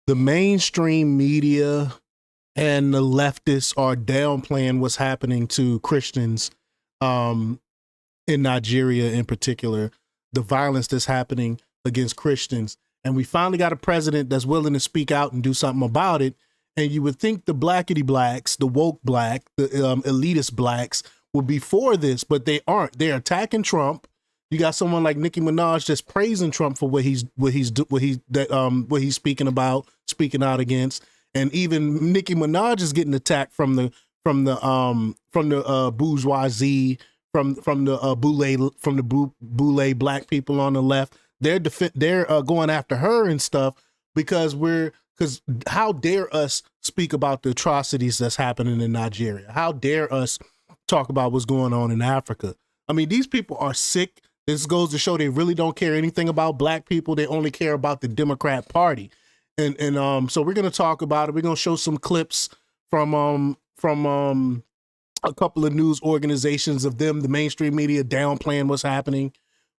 the mainstream media and the leftists are downplaying what's happening to Christians in Nigeria in particular, the violence that's happening against Christians. And we finally got a president that's willing to speak out and do something about it. And you would think the blackity blacks, the woke black, the elitist blacks would be for this, but they aren't. They're attacking Trump. You got someone like Nicki Minaj just praising Trump for what he's speaking about, speaking out against, and even Nicki Minaj is getting attacked from the bourgeoisie, from the boule black people on the left. They're going after her and stuff because how dare us speak about the atrocities that's happening in Nigeria? How dare us talk about what's going on in Africa? I mean, these people are sick. This goes to show they really don't care anything about black people. They only care about the Democrat Party. And so we're going to talk about it. We're going to show some clips from a couple of news organizations of them, the mainstream media, downplaying what's happening.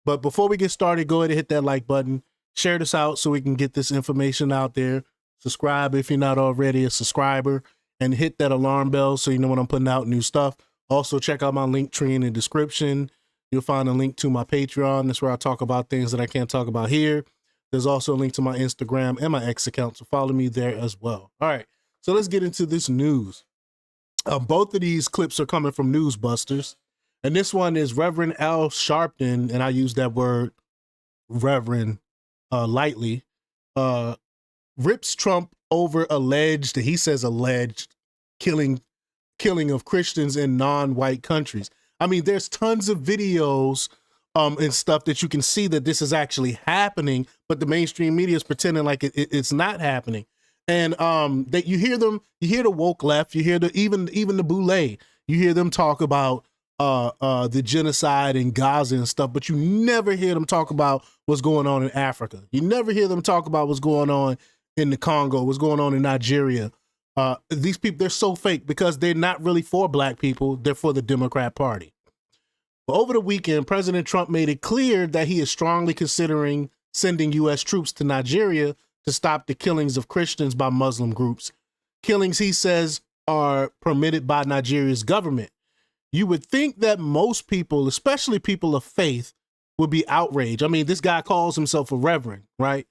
But before we get started, go ahead and hit that like button. Share this out so we can get this information out there. Subscribe if you're not already a subscriber, and hit that alarm bell so you know when I'm putting out new stuff. Also, check out my link tree in the description. You'll find a link to my Patreon. That's where I talk about things that I can't talk about here. There's also a link to my Instagram and my X account, so follow me there as well. All right, so let's get into this news. Both of these clips are coming from Newsbusters, and this one is Reverend Al Sharpton, and I use that word Reverend lightly, rips Trump over alleged killing of Christians in non-white countries. I mean, there's tons of videos and stuff that you can see that this is actually happening, but the mainstream media is pretending like it's not happening. And that you hear the woke left, you hear even the boule, you hear them talk about the genocide in Gaza and stuff, but you never hear them talk about what's going on in Africa. You never hear them talk about what's going on in the Congo, what's going on in Nigeria. These people, they're so fake because they're not really for black people. They're for the Democrat Party. But over the weekend, President Trump made it clear that he is strongly considering sending U.S. troops to Nigeria to stop the killings of Christians by Muslim groups. Killings, he says, are permitted by Nigeria's government. You would think that most people, especially people of faith, would be outraged. I mean, this guy calls himself a reverend, right?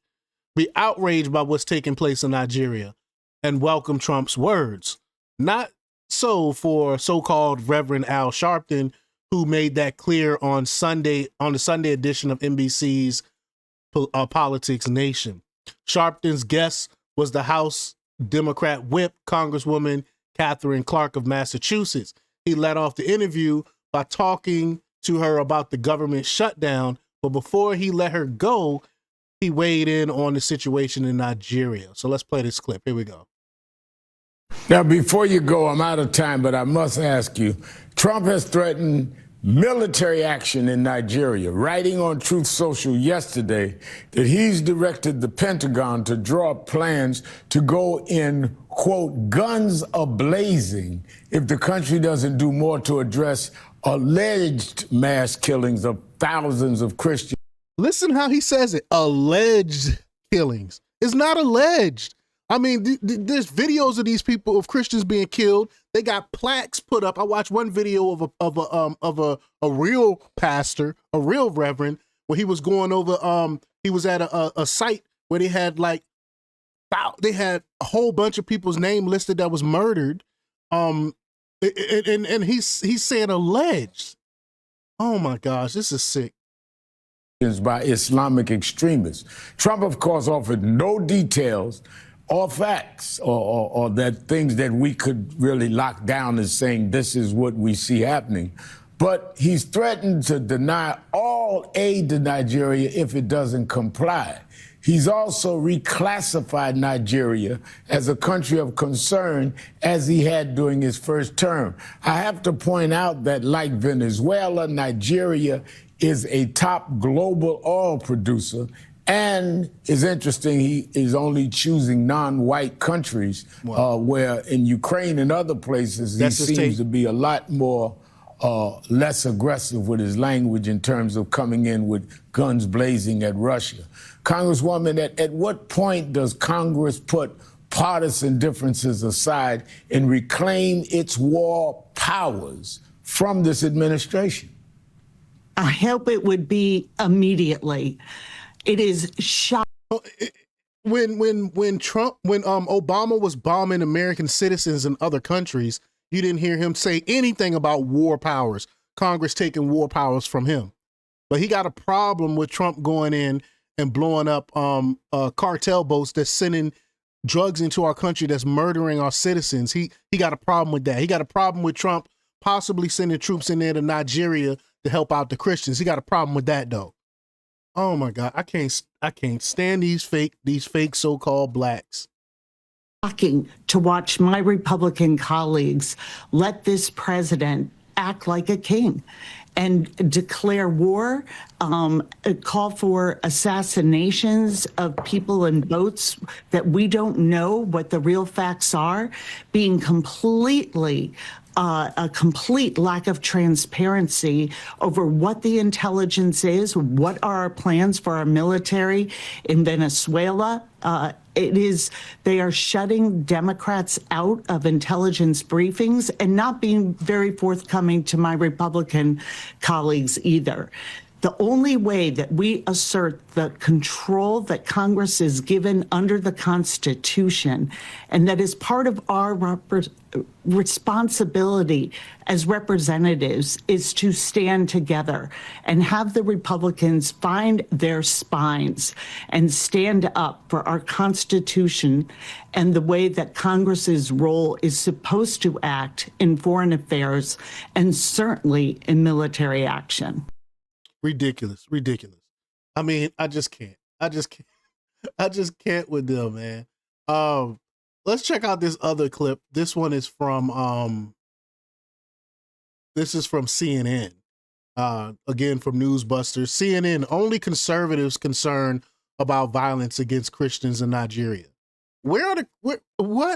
Be outraged by what's taking place in Nigeria and welcome Trump's words. Not so for so-called Reverend Al Sharpton, who made that clear on the Sunday edition of NBC's Politics Nation. Sharpton's guest was the House Democrat whip, Congresswoman Catherine Clark of Massachusetts. He led off the interview by talking to her about the government shutdown, but before he let her go, he weighed in on the situation in Nigeria. So let's play this clip. Here we go. Now, before you go, I'm out of time, but I must ask you, Trump has threatened military action in Nigeria, writing on Truth Social yesterday that he's directed the Pentagon to draw up plans to go in, quote, guns a-blazing if the country doesn't do more to address alleged mass killings of thousands of Christians. Listen how he says it, alleged killings. It's not alleged. I mean, there's videos of these people, of Christians being killed. They got plaques put up. I watched one video of a real pastor, a real reverend, where he was going over. He was at a site where they had a whole bunch of people's name listed that was murdered. And he's saying alleged. Oh my gosh, this is sick. By Islamic extremists. Trump, of course, offered no details or facts or that things that we could really lock down as saying this is what we see happening. But he's threatened to deny all aid to Nigeria if it doesn't comply. He's also reclassified Nigeria as a country of concern, as he had during his first term. I have to point out that, like Venezuela, Nigeria is a top global oil producer, and is interesting, he is only choosing non-white countries, where in Ukraine and other places he seems to be a lot more less aggressive with his language in terms of coming in with guns blazing at Russia. Congresswoman, at what point does Congress put partisan differences aside and reclaim its war powers from this administration? I hope it would be immediately. It is shocking. When Obama was bombing American citizens in other countries, you didn't hear him say anything about war powers, Congress taking war powers from him. But he got a problem with Trump going in and blowing up cartel boats that's sending drugs into our country, that's murdering our citizens. He got a problem with that. He got a problem with Trump possibly sending troops in there to Nigeria to help out the Christians. He got a problem with that, though. Oh my God, I can't stand these fake so-called blacks. Shocking to watch my Republican colleagues let this president act like a king and declare war, call for assassinations of people in boats that we don't know what the real facts are, being completely a complete lack of transparency over what the intelligence is, what are our plans for our military in Venezuela. They are shutting Democrats out of intelligence briefings and not being very forthcoming to my Republican colleagues either. The only way that we assert the control that Congress is given under the Constitution, and that is part of our responsibility as representatives, is to stand together and have the Republicans find their spines and stand up for our Constitution and the way that Congress's role is supposed to act in foreign affairs and certainly in military action. Ridiculous. I mean, I just can't with them, man. Let's check out this other clip. This one is from CNN. Again, from Newsbusters. CNN, only conservatives concerned about violence against Christians in Nigeria. What?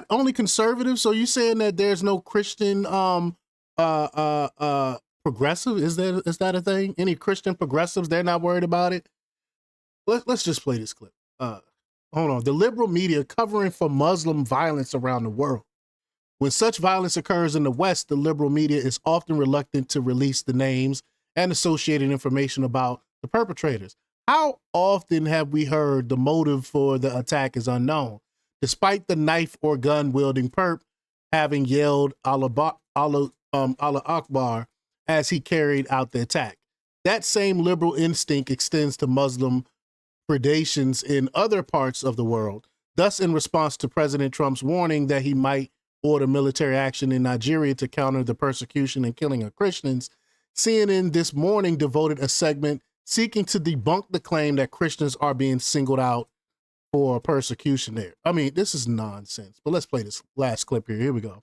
Only conservatives? So you saying that there's no Christian progressive? Is that a thing? Any Christian progressives, they're not worried about it? Let's just play this clip. Hold on. The liberal media covering for Muslim violence around the world. When such violence occurs in the West, the liberal media is often reluctant to release the names and associated information about the perpetrators. How often have we heard the motive for the attack is unknown, despite the knife or gun wielding perp having yelled Allah Akbar as he carried out the attack? That same liberal instinct extends to Muslim predations in other parts of the world. Thus, in response to President Trump's warning that he might order military action in Nigeria to counter the persecution and killing of Christians, CNN this morning devoted a segment seeking to debunk the claim that Christians are being singled out for persecution there. I mean, this is nonsense. But let's play this last clip here. Here we go.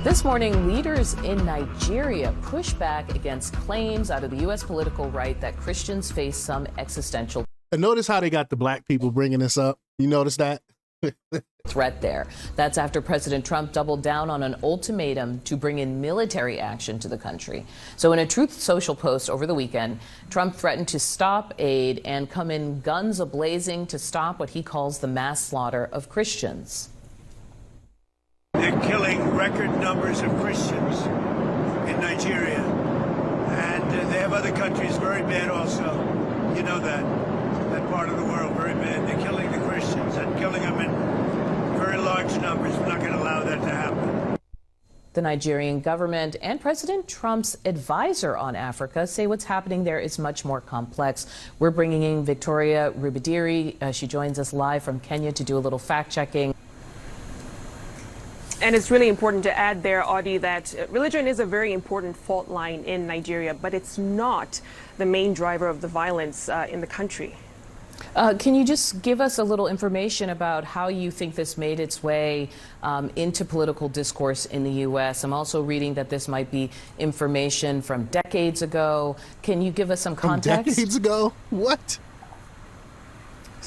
This morning, leaders in Nigeria push back against claims out of the U.S. political right that Christians face some existential and notice how they got the black people bringing this up. You notice that? threat there. That's after President Trump doubled down on an ultimatum to bring in military action to the country. So in a Truth Social post over the weekend, Trump threatened to stop aid and come in guns a-blazing to stop what he calls the mass slaughter of Christians. They're killing record numbers of Christians in Nigeria. And they have other countries very bad also. You know that part of the world very bad. They're killing the Christians and killing them in very large numbers. We're not going to allow that to happen. The Nigerian government and President Trump's advisor on Africa say what's happening there is much more complex. We're bringing in Victoria Rubadiri. She joins us live from Kenya to do a little fact-checking. And it's really important to add there, Audie, that religion is a very important fault line in Nigeria, but it's not the main driver of the violence in the country. Can you just give us a little information about how you think this made its way into political discourse in the U.S.? I'm also reading that this might be information from decades ago. Can you give us some context? From decades ago? What?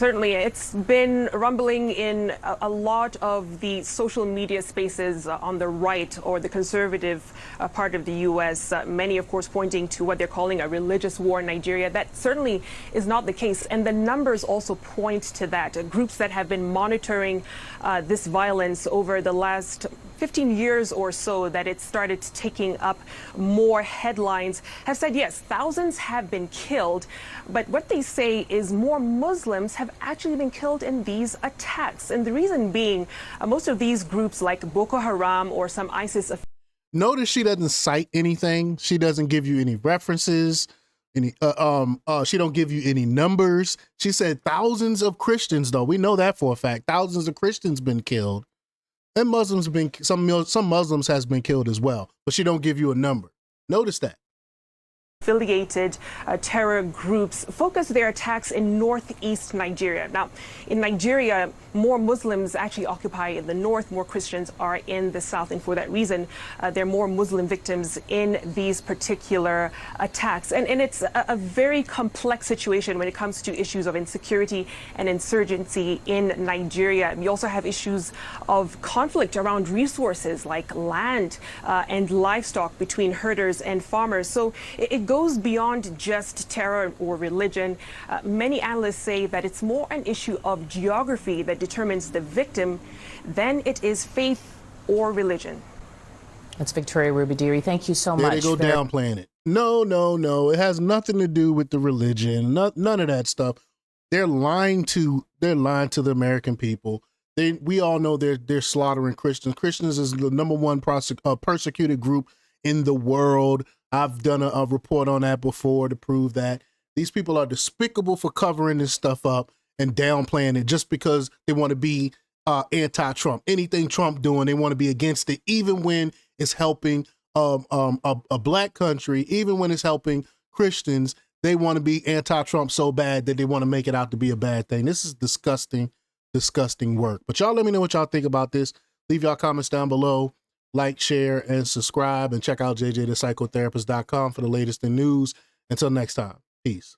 Certainly, it's been rumbling in a lot of the social media spaces on the right or the conservative part of the U.S. Many, of course, pointing to what they're calling a religious war in Nigeria. That certainly is not the case. And the numbers also point to that. Groups that have been monitoring this violence over the last 15 years or so that it started taking up more headlines have said, yes, thousands have been killed. But what they say is more Muslims have actually been killed in these attacks. And the reason being, most of these groups like Boko Haram or some ISIS. Notice she doesn't cite anything. She doesn't give you any references. She don't give you any numbers. She said thousands of Christians, though. We know that for a fact. Thousands of Christians been killed. And Muslims have been, some Muslims has been killed as well, but she don't give you a number. Notice that. Affiliated terror groups focus their attacks in northeast Nigeria. Now, in Nigeria, more Muslims actually occupy in the north, more Christians are in the south, and for that reason, there are more Muslim victims in these particular attacks. And it's a very complex situation when it comes to issues of insecurity and insurgency in Nigeria. We also have issues of conflict around resources like land and livestock between herders and farmers. So it goes beyond just terror or religion. Many analysts say that it's more an issue of geography that determines the victim than it is faith or religion. That's Victoria Rubidiri. Thank you so much. They go downplaying it. No. It has nothing to do with the religion. None of that stuff. They're lying to the American people. We all know they're slaughtering Christians. Christians is the number one persecuted group in the world. I've done a report on that before to prove that. These people are despicable for covering this stuff up and downplaying it just because they want to be anti-Trump. Anything Trump doing, they want to be against it, even when it's helping a black country, even when it's helping Christians. They want to be anti-Trump so bad that they want to make it out to be a bad thing. This is disgusting work. But y'all let me know what y'all think about this. Leave y'all comments down below. Like, share, and subscribe, and check out jjthepsychotherapist.com for the latest in news. Until next time, peace.